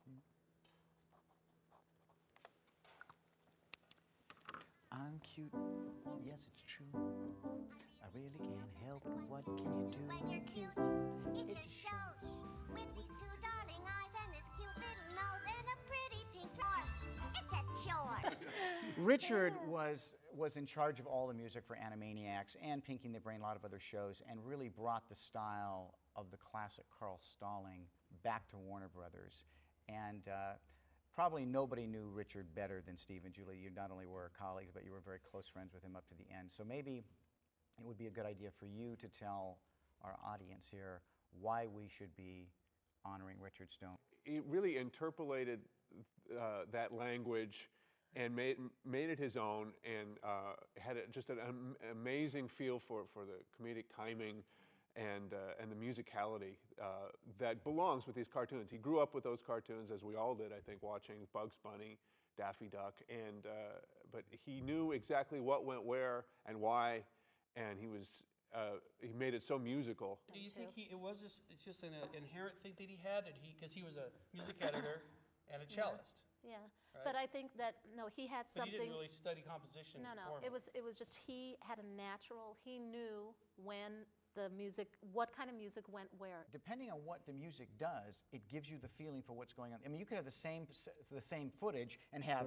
cute. I'm cute, yes it's true. I really can't help it, what can you do? When you're cute, it just shows. With these two darling eyes and this cute little nose and a pretty pink floor. It's a chore. Richard was in charge of all the music for Animaniacs and Pinky and the Brain, a lot of other shows, and really brought the style of the classic Carl Stalling back to Warner Brothers. And probably nobody knew Richard better than Steven. Julie, you not only were colleagues, but you were very close friends with him up to the end. So maybe it would be a good idea for you to tell our audience here why we should be honoring Richard Stone. He really interpolated that language and made it his own, and had just an amazing feel for the comedic timing and the musicality that belongs with these cartoons. He grew up with those cartoons, as we all did, I think, watching Bugs Bunny, Daffy Duck, and but he knew exactly what went where and why, and he made it so musical. Do you think it's just an inherent thing that he had, because he was a music editor and a cellist? Yeah, right? But I think that, no, he had But something. he didn't really study composition. No, formally. it was just he had a natural, he knew when the music, what kind of music went where. Depending on what the music does, it gives you the feeling for what's going on. I mean, you could have the same footage and have,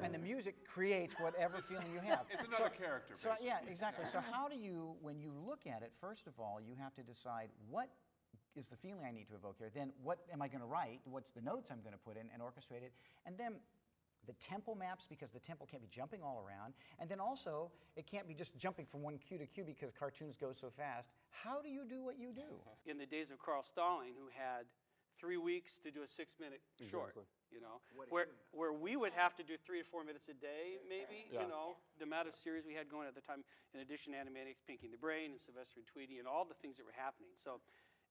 and the music creates whatever feeling you have. It's another character. So yeah, exactly. So how do you, when you look at it, first of all, you have to decide what is the feeling I need to evoke here. Then what am I going to write? What's the notes I'm going to put in and orchestrate it? And then the tempo maps, because the tempo can't be jumping all around. And then also, it can't be just jumping from one cue to cue because cartoons go so fast. How do you do what you do? In the days of Carl Stalling, who had 3 weeks to do a 6-minute short, you know, where we would have to do 3 to 4 minutes a day, maybe, you know, the amount of series we had going at the time, in addition to Animaniacs, Pinky and the Brain, and Sylvester and Tweety, and all the things that were happening. So,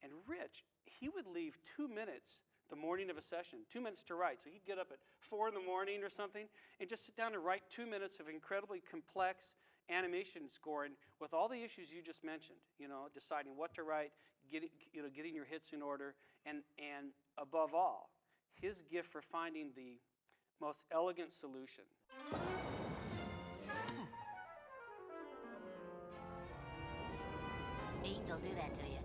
and Rich, he would leave 2 minutes the morning of a session, 2 minutes to write. So he'd get up at 4 in the morning or something and just sit down and write 2 minutes of incredibly complex animation scoring with all the issues you just mentioned, you know, deciding what to write, getting your hits in order, and above all, his gift for finding the most elegant solution. Beans will do that to you.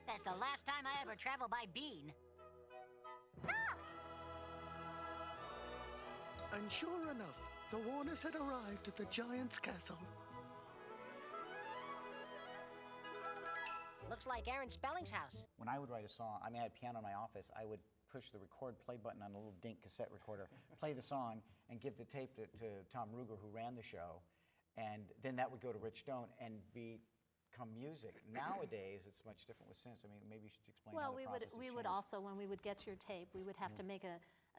That's the last time I ever traveled by Bean. And sure enough, the Warners had arrived at the Giant's castle. Looks like Aaron Spelling's house. When I would write a song, I mean, I had a piano in my office, I would push the record play button on a little dink cassette recorder, play the song, and give the tape to Tom Ruegger, who ran the show, and then that would go to Rich Stone and become music. Nowadays, it's much different with synths. I mean, maybe you should explain how the process has we would changed. also, when we would get your tape, we would have to make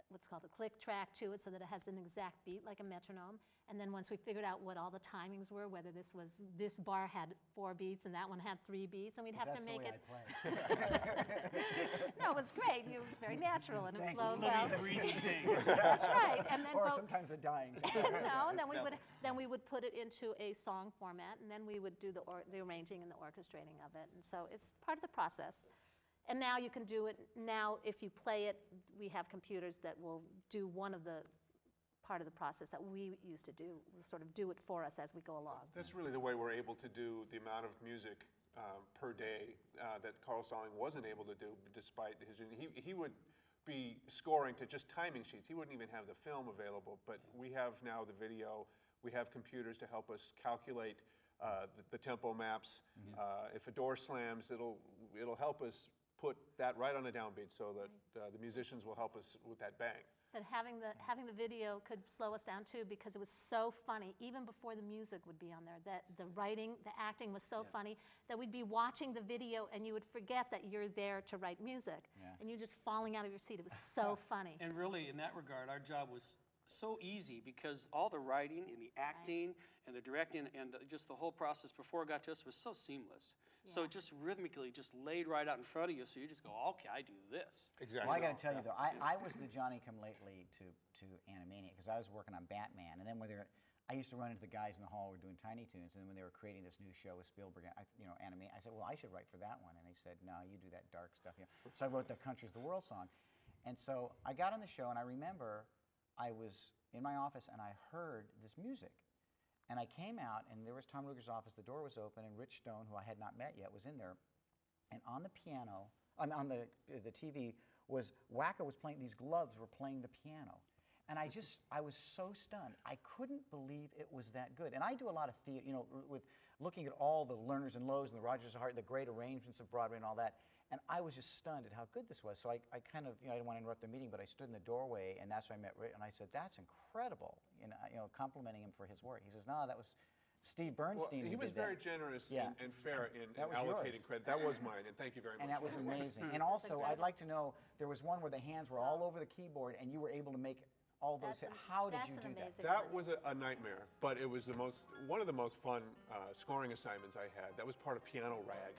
what's called a click track to it so that it has an exact beat like a metronome. And then once we figured out what all the timings were, whether this bar had 4 beats and that one had 3 beats, and we'd have to make it. No, it was great. It was very natural and it flowed well. That's right. And then, or sometimes a dying. No, and then we would put it into a song format, and then we would do the arranging and the orchestrating of it. And so it's part of the process. And now you can do it. Now, if you play it, we have computers that will do part of the process that we used to do, sort of do it for us as we go along. That's really the way we're able to do the amount of music per day that Carl Stalling wasn't able to do, despite his. He would be scoring to just timing sheets. He wouldn't even have the film available. But we have now the video. We have computers to help us calculate the tempo maps. If a door slams, it'll help us put that right on a downbeat so that the musicians will help us with that bang. But having the video could slow us down too, because it was so funny, even before the music would be on there, that the writing, the acting was so funny that we'd be watching the video and you would forget that you're there to write music. And you're just falling out of your seat. It was so funny. And really, in that regard, our job was so easy because all the writing and the acting and the directing and just the whole process before it got to us was so seamless. So it just rhythmically just laid right out in front of you, so you just go, okay, I do this. Exactly. Well, I got to tell you though, I was the Johnny-come-lately to Animaniacs because I was working on Batman, and then when I used to run into the guys in the hall who were doing Tiny Toons, and then when they were creating this new show with Spielberg, Animaniacs, I said, well, I should write for that one, and they said, no, you do that dark stuff. So I wrote the Country's the World song, and so I got on the show, and I remember I was in my office, and I heard this music. And I came out, and there was Tom Ruegger's office. The door was open, and Rich Stone, who I had not met yet, was in there. And on the piano, on the TV, Wacko was playing. These gloves were playing the piano, and I was so stunned. I couldn't believe it was that good. And I do a lot of theater, with looking at all the Lerners and Loews and the Rodgers of Hart, the great arrangements of Broadway and all that. And I was just stunned at how good this was. So I kind of, I didn't want to interrupt the meeting, but I stood in the doorway, and that's when I met Rich, and I said, that's incredible, complimenting him for his work. He says, no, that was Steve Bernstein who he was did that. very generous Yeah. and fair in That was allocating yours. credit. That was mine, and thank you very much. And that was amazing. And also, I'd like to know, there was one where the hands were all over the keyboard, and you were able to make all those. How did you do that? That was a nightmare, but it was one of the most fun scoring assignments I had. That was part of Piano Rag.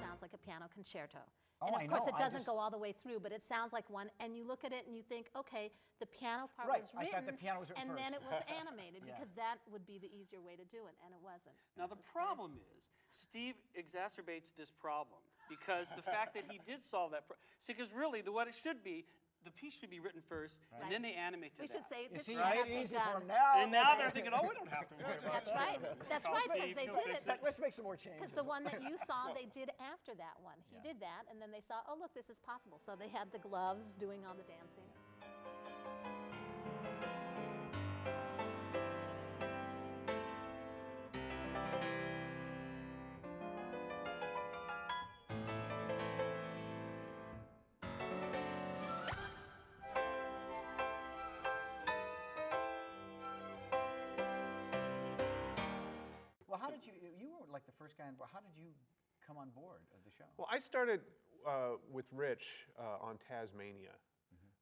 Sounds like a piano concerto. Oh, and of I course, know. it doesn't go all the way through, but it sounds like one. And you look at it and you think, okay, the piano part Right, was I written, thought the piano was written and then it first. was animated Yeah. because that would be the easier way to do it, and it wasn't. Now, the problem is, Steve exacerbates this problem because the fact that he did solve that problem. See, because really, what it should be, the piece should be written first, and then they animate to We should that. say You this see, you piano made it was easy for done. him now. And now they're thinking, oh, we don't have to worry about That's it. right. That's Call right, because Steve, they he'll did fix it. Let's make some more changes. Because the one that you saw, they did after that one. He Yeah. did that, and then they saw, oh, look, this is possible. So they had the gloves doing all the dancing. Well, how did you were like the first guy on board. How did you come on board of the show? Well, I started with Rich on Tasmania.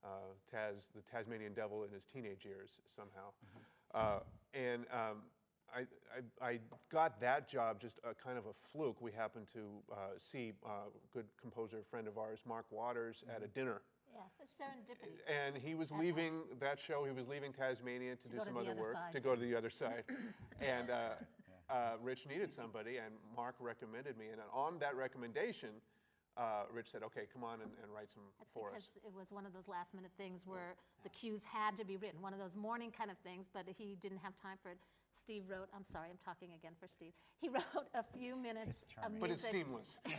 The Tasmanian Devil in his teenage years somehow. And I got that job just a kind of a fluke. We happened to see a good composer friend of ours, Mark Waters, at a dinner. Yeah, it's serendipity. And he was leaving that show. He was leaving Tasmania to do go to some the other other work, side. to go to the other side. And Rich needed somebody, and Mark recommended me. And on that recommendation, Rich said, okay, come on and write some That's for because us. it was one of those last-minute things where the cues had to be written, one of those morning kind of things, but he didn't have time for it. Steve wrote, I'm sorry, I'm talking again for Steve. He wrote a few minutes of music. But it's seamless. It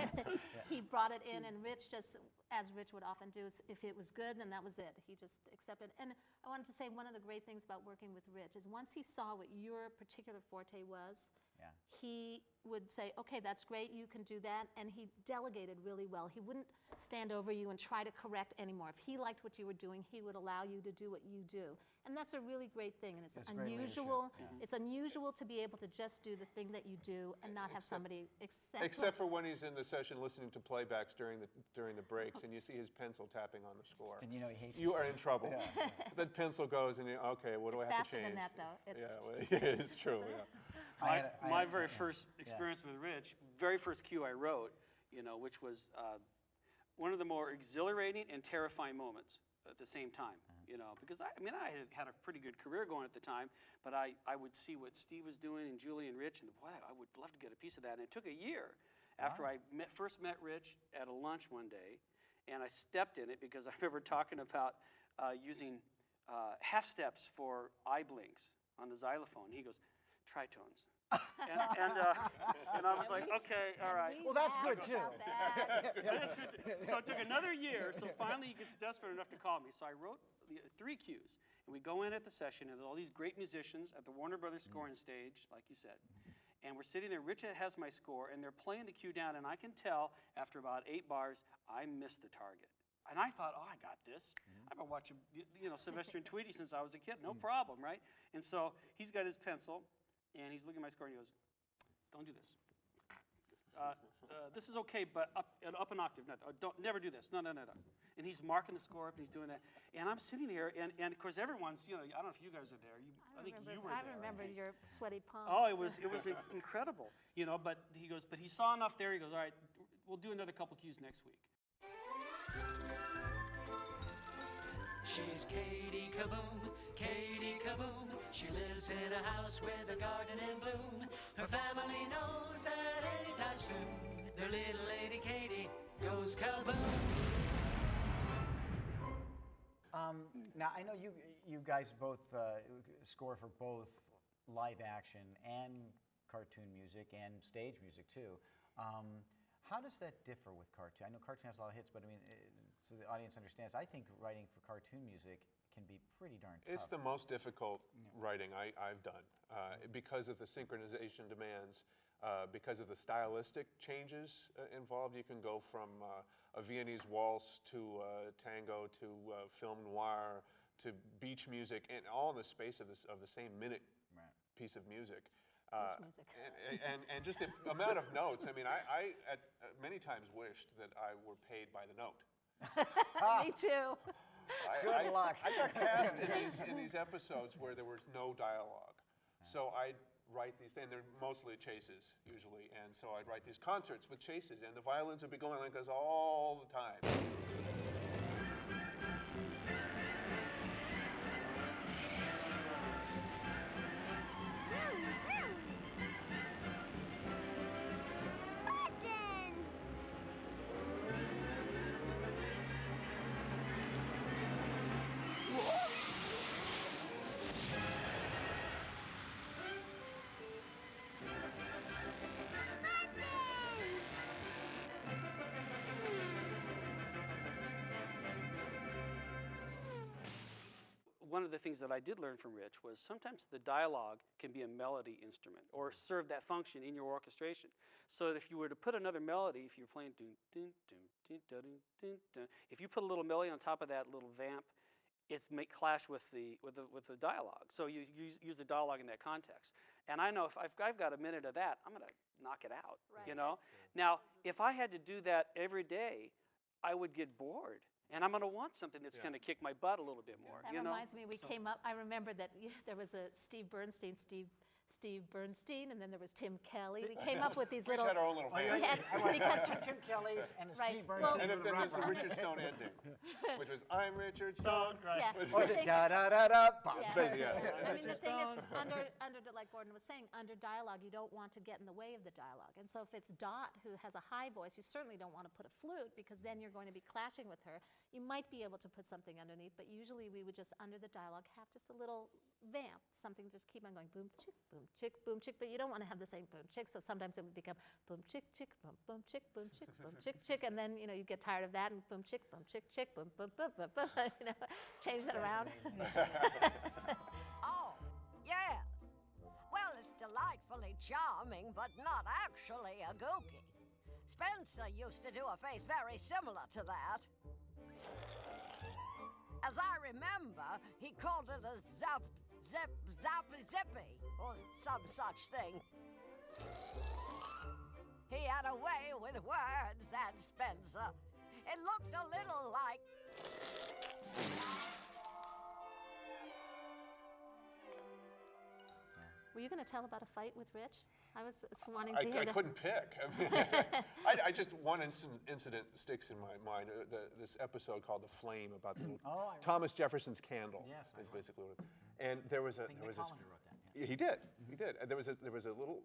is. He brought it in, and Rich just, as Rich would often do, if it was good, then that was it. He just accepted. And I wanted to say one of the great things about working with Rich is once he saw what your particular forte was, Yeah. he would say, okay, that's great, you can do that, and he delegated really well. He wouldn't stand over you and try to correct anymore. If he liked what you were doing, he would allow you to do what you do. And that's a really great thing, and it's That's great unusual. leadership, It's unusual to be able to just do the thing that you do and not have somebody Except for when he's in the session listening to playbacks during the breaks, and you see his pencil tapping on the score. And you know he hates You are in trouble. That pencil goes, and you, okay, what do It's I have to faster change? than that, though. It's It's true. Yeah. My very first experience with Rich, very first cue I wrote, which was one of the more exhilarating and terrifying moments at the same time, because I had a pretty good career going at the time, but I would see what Steve was doing and Julie and Rich, and boy, I would love to get a piece of that. And it took a year after I first met Rich at a lunch one day, and I stepped in it because I remember talking about using half steps for eye blinks on the xylophone. He goes, tritones. and I was like, okay, all right. Well, that's good too. That's good. So it took another year. So finally he gets desperate enough to call me. So I wrote 3 cues. And we go in at the session, and there's all these great musicians at the Warner Brothers scoring stage, like you said. And we're sitting there, Rich has my score, and they're playing the cue down, and I can tell after about 8 bars, I missed the target. And I thought, oh, I got this. I've been watching, Sylvester and Tweety since I was a kid. No problem, right? And so he's got his pencil, and he's looking at my score, and he goes, don't do this. This is okay, but up an octave. No, don't never do this. No. And he's marking the score up, and he's doing that. And I'm sitting there, and of course everyone's, I don't know if you guys are there. I think you were there. I remember your sweaty palms. Oh, it was incredible. But he goes, but he saw enough there. He goes, all right, we'll do another couple cues next week. She's Katie Kaboom, Katie Kaboom. She lives in a house with a garden in bloom. Her family knows that anytime soon, their little lady Katie goes kaboom. Now, I know you guys both score for both live action and cartoon music and stage music, too. How does that differ with cartoon? I know cartoon has a lot of hits, but I mean, so the audience understands, I think writing for cartoon music can be pretty darn tough. It's the most difficult writing I've done because of the synchronization demands, because of the stylistic changes involved. You can go from a Viennese waltz to tango to film noir to beach music, and all in the space of the same minute piece of music. And just the amount of notes. I mean, I many times wished that I were paid by the note. Me too. Good luck. I got cast in these episodes where there was no dialogue. So I'd write these, and they're mostly chases usually, and so I'd write these concerts with chases, and the violins would be going like this all the time. One of the things that I did learn from Rich was sometimes the dialogue can be a melody instrument or serve that function in your orchestration. So that if you were to put another melody, if you're playing dun, dun, dun, dun, dun, dun, dun, if you put a little melody on top of that little vamp, it's may clash with the dialogue. So you use the dialogue in that context. And I know if I've got a minute of that, I'm going to knock it out. Right. Now, if I had to do that every day, I would get bored. And I'm going to want something that's going to kick my butt a little bit more. That reminds me, we came up, I remember that there was a Steve Bernstein, and then there was Tim Kelly. We came up with these We little... had our own little band. Because Tim Kelly's and Right. Steve Bernstein. And then there's the Richard Stone ending, which was, I'm Richard Stone. Yeah. Or is it da-da-da-da? Yeah. Yeah. I mean, the thing is, like Gordon was saying, under dialogue, you don't want to get in the way of the dialogue. And so if it's Dot, who has a high voice, you certainly don't want to put a flute, because then you're going to be clashing with her. You might be able to put something underneath, but usually we would just, under the dialogue, have just a little vamp, something just keep on going, boom, chick, boom, chick, boom, chick, but you don't want to have the same boom, chick, so sometimes it would become boom, chick, chick, boom, boom, chick, boom, chick, boom, chick, chick, and then, you get tired of that, and boom, chick, boom, chick, chick, boom, boom, boom, boom, boom, change that around. Oh, yes. Well, it's delightfully charming, but not actually a gookie. Spencer used to do a face very similar to that. As I remember, he called it a zappy zippy, or some such thing. He had a way with words, that Spencer. It looked a little like... Were you going to tell about a fight with Rich? I was wanting to hear I that. couldn't pick. I mean, I just, one incident sticks in my mind. This episode called "The Flame" about Thomas Jefferson's candle. Yes, I is basically what. And there was a I think Nick Hollander wrote that. Yeah. He did. And there was a little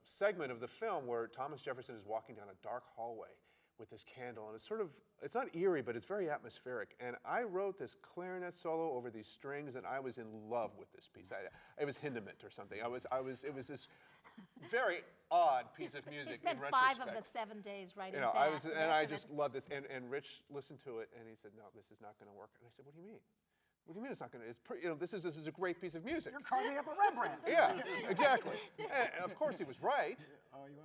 segment of the film where Thomas Jefferson is walking down a dark hallway with this candle, and it's not eerie, but it's very atmospheric. And I wrote this clarinet solo over these strings, and I was in love with this piece. It was Hindemith or something. It was this very odd piece of music. He spent in 5 of retrospect. the 7 days writing I that. just loved this. And Rich listened to it, and he said, "No, this is not going to work." And I said, "What do you mean?" What do you mean it's not going to? It's pretty, this is a great piece of music. You're carving up a Rembrandt. Yeah, exactly. And of course he was right,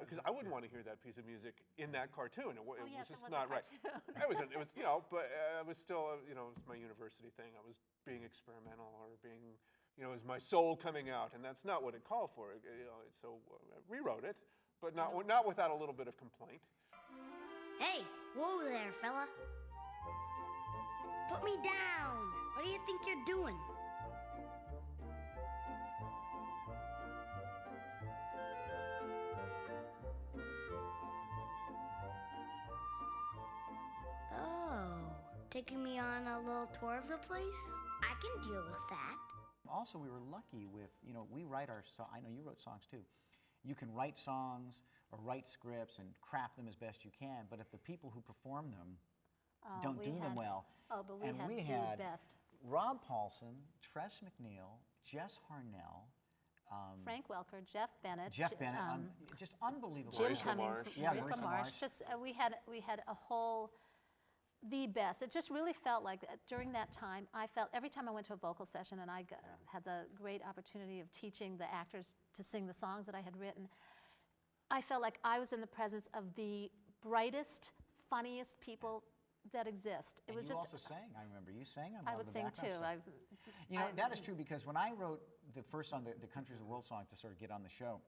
because I wouldn't want to hear that piece of music in that cartoon. It was yes, just it was not a right. cartoon. It was, but it was still, it was my university thing. I was being experimental or being, it was my soul coming out, and that's not what it called for. So I rewrote it, but not without a little bit of complaint. Hey, whoa there, fella. Put me down. What do you think you're doing? Oh, taking me on a little tour of the place? I can deal with that. Also, we were lucky with, we write our songs. I know you wrote songs too. You can write songs or write scripts and craft them as best you can, but if the people who perform them don't do them well. Oh, but we and had the best. Rob Paulson, Tress McNeil, Jess Harnell, Frank Welker, Jeff Bennett, just unbelievable. Jim Marissa Cummings, Marsh. Yeah, Marissa Marissa Marsh. Marsh. Just we had a whole, the best. It just really felt like during that time, I felt every time I went to a vocal session and I had the great opportunity of teaching the actors to sing the songs that I had written, I felt like I was in the presence of the brightest, funniest people that exist. It was you just. Also sang. I remember you sang on I all would the sing background too. stuff. That is true, because when I wrote the first song, the Countries of the World song, to sort of get on the show,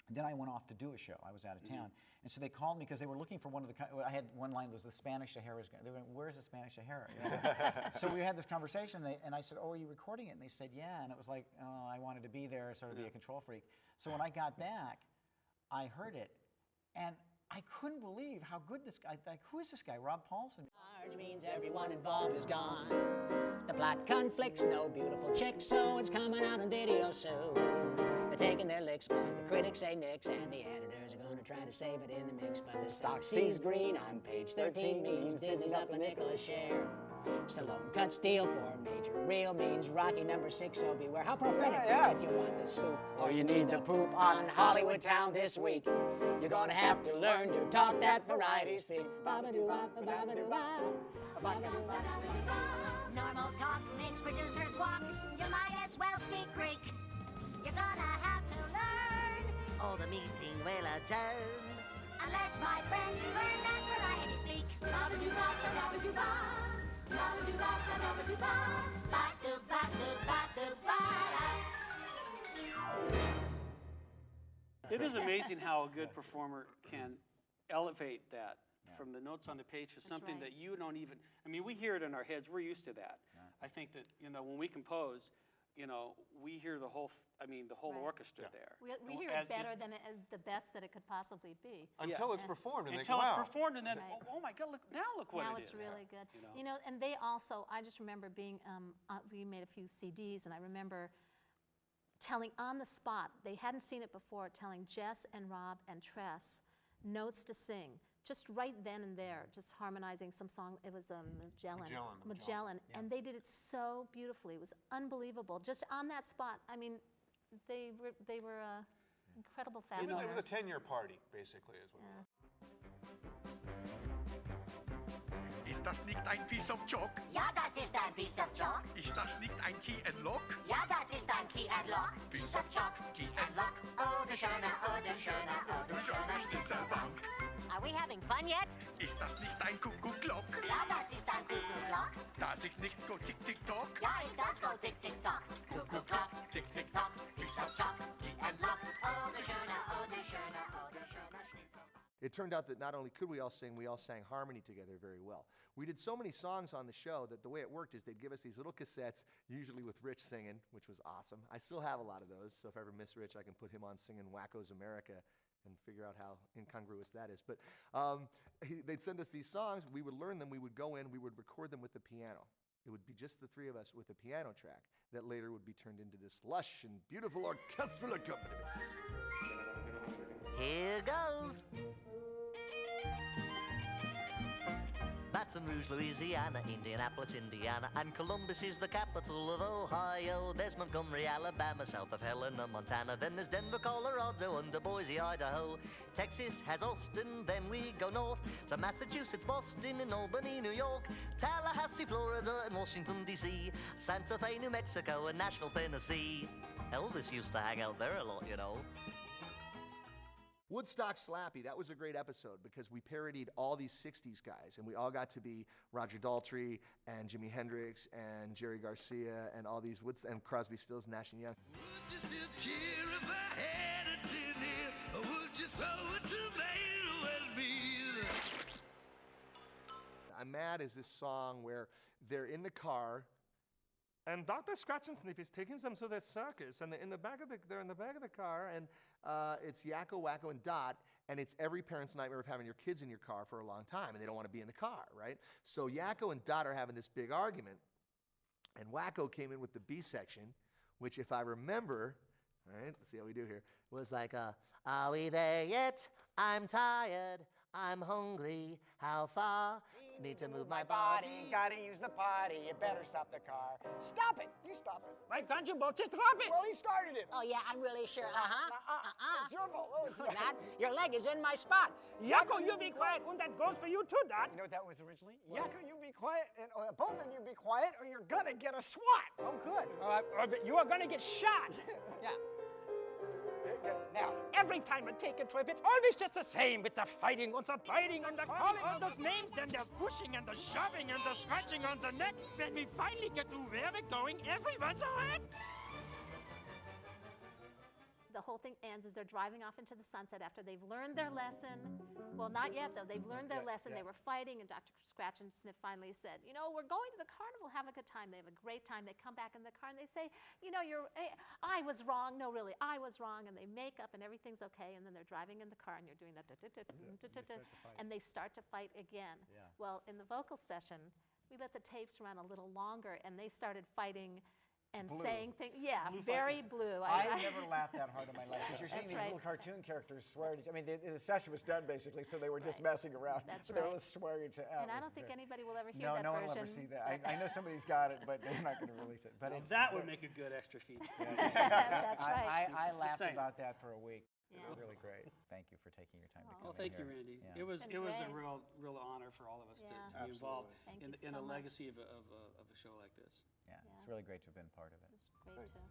then I went off to do a show. I was out of town. And so they called me because they were looking for one of the, I had one line, was the Spanish Sahara's, they went, where's the Spanish Sahara? So we had this conversation, and I said, oh, are you recording it? And they said, yeah. And it was like, oh, I wanted to be there, sort of be a control freak. So when I got back, I heard it, and I couldn't believe how good this guy, like, who is this guy, Rob Paulson? Large means everyone involved is gone. The plot conflicts, no beautiful chicks, so it's coming out on video soon. They're taking their licks, cause the critics say nix, and the editors are gonna try to save it in the mix. But the stock sees green on page 13 means Disney's up a nickel a share. Stallone cut steel for major reel means Rocky #6, so beware how prophetic. If you want the scoop or you need the poop on Hollywood Town this week, you're gonna have to learn to talk that variety speak. Normal talk makes producers walk. You might as well speak Greek. You're gonna have to learn, or the meeting will adjourn. Unless, my friends, you learn that variety speak. It is amazing how a good performer can elevate that from the notes on the page to something that you don't even, I mean, we hear it in our heads, we're used to that. I think that, when we compose, we hear the whole, the whole orchestra there. We hear it better than the best that it could possibly be. Until it's performed, and until they go, it's wow. performed, and then, oh my God, look what now it it's is. really good. And they also, I just remember being, we made a few CDs, and I remember telling on the spot, they hadn't seen it before, telling Jess and Rob and Tress notes to sing, just right then and there, just harmonizing some song. It was Magellan, and they did it so beautifully. It was unbelievable. Just on that spot, they were incredible fast It was singers. a 10-year party, basically, is what it was. Ist das nicht ein Piece of chalk? Ja, das ist ein Piece of chalk. Ist das nicht ein Key and Lock? Ja, das ist ein Key and Lock. Piece of chalk, Key and Lock. Oh, du schöner, oh, du schöner, oh, du schöner Schnitzelbank. Are we having fun yet? Ist das nicht ein Kuckuck-Glock? Ja, das ist ein Kuckuck-Glock. Das ist nicht go tick-tick-tock? Ja, it does go tick-tick-tock. Kuckuck-Glock, tick-tick-tock. Piece of chalk, Key and Lock. Oh, du schöner, oh, du schöner, oh, du schöner Schnitzelbank. It turned out that not only could we all sing, we all sang harmony together very well. We did so many songs on the show that the way it worked is they'd give us these little cassettes, usually with Rich singing, which was awesome. I still have a lot of those, so if I ever miss Rich, I can put him on singing Wacko's America and figure out how incongruous that is. But they'd send us these songs, we would learn them, we would go in, we would record them with the piano. It would be just the three of us with a piano track that later would be turned into this lush and beautiful orchestral accompaniment. Here goes. That's Baton Rouge, Louisiana, Indianapolis, Indiana, and Columbus is the capital of Ohio. There's Montgomery, Alabama, south of Helena, Montana. Then there's Denver, Colorado, under Boise, Idaho. Texas has Austin, then we go north to Massachusetts, Boston, and Albany, New York, Tallahassee, Florida, and Washington, D.C., Santa Fe, New Mexico, and Nashville, Tennessee. Elvis used to hang out there a lot, you know. Woodstock Slappy, that was a great episode because we parodied all these 60s guys, and we all got to be Roger Daltrey and Jimi Hendrix and Jerry Garcia and all these and Crosby, Stills, Nash and Young. Would you still cheer if I had a tin ear, or would you throw a tomato at me? I'm Mad is this song where they're in the car. And Dr. Scratch and Sniff is taking them to the circus, and they're in the back of the car, and it's Yakko, Wacko, and Dot, and it's every parent's nightmare of having your kids in your car for a long time, and they don't want to be in the car, right? So Yakko and Dot are having this big argument, and Wacko came in with the B section, which, if I remember, all right, let's see how we do here, was like, are we there yet? I'm tired, I'm hungry, how far? Need to move my body. Gotta use the potty. You better stop the car. Stop it. You stop it. Why can't you both just drop it? Well, he started it. Oh, yeah, I'm really sure. It's your fault. Oh, it's Dad, your leg is in my spot. Yakko, you be quiet. And that goes for you too, Dad. You know what that was originally? Yakko, you be quiet, and both of you be quiet, or you're gonna get a swat. Oh, good. Or you are gonna get shot. Yeah. Now, every time I take a trip, it's always just the same with the fighting and the biting and the calling on those names, then the pushing and the shoving and the scratching on the neck. When we finally get to where we're going, everyone's a wreck. The whole thing ends as they're driving off into the sunset after they've learned their lesson. Well, not yet, though. They've learned their lesson. They were fighting, and Dr. Scratch and Sniff finally said, you know, we're going to the carnival, have a good time. They have a great time. They come back in the car, and they say, you know, I was wrong. No, really, I was wrong. And they make up, and everything's okay. And then they're driving in the car, and you're doing that, and they start to fight again. Yeah. Well, in the vocal session, we let the tapes run a little longer, and they started fighting and saying things. Yeah, very blue. I never laughed that hard in my life because you're seeing That's these right. little cartoon characters swear at each. I mean, the session was done basically, so they were just messing around. That's They right. were swearing to. And I don't think anybody will ever hear no, that no version. one will ever see that. I know somebody's got it, but they're not going to release it. But Well, it's that would make a good extra feature. That's right. I laughed saying. about that for a week. Yeah. It was really great. Thank you for taking your time to come Well, in thank you, here. Randy. Yeah. It was been a great. real honor for all of us Yeah. to be involved Thank in you a so much. legacy of a show like this. Yeah, it's really great to have been part of it. It's great too.